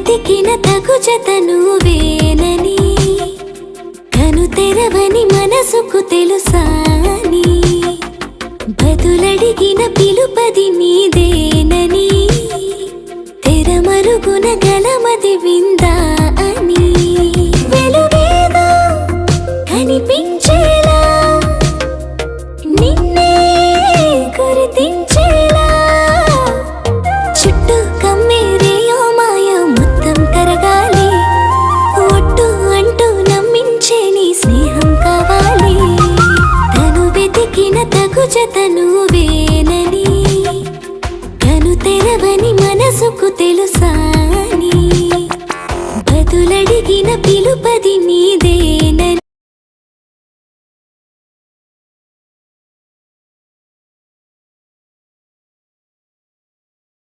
వెతికిన తగు జత నువ్వేనని, కను తెరవని మనసుకు తెలుసాని, బదులడిగిన పిలుపది నీదేనని, తెరమరుగున గలమది విందా అని, వెలుగేదో కనిపించేలా నిన్నే గుర్తించేలా, చుట్టూ కమ్మేరేయో మాయ మొత్తం కరగాలి, ఒట్టు అంటూ నమ్మించే నీ స్నేహం కావాలి, తను వెతికిన తగు జత నువ్వేనని, కను తెరవని మనసుకు తెలుసాని, బదులడిగిన పిలుపది నీదేనని.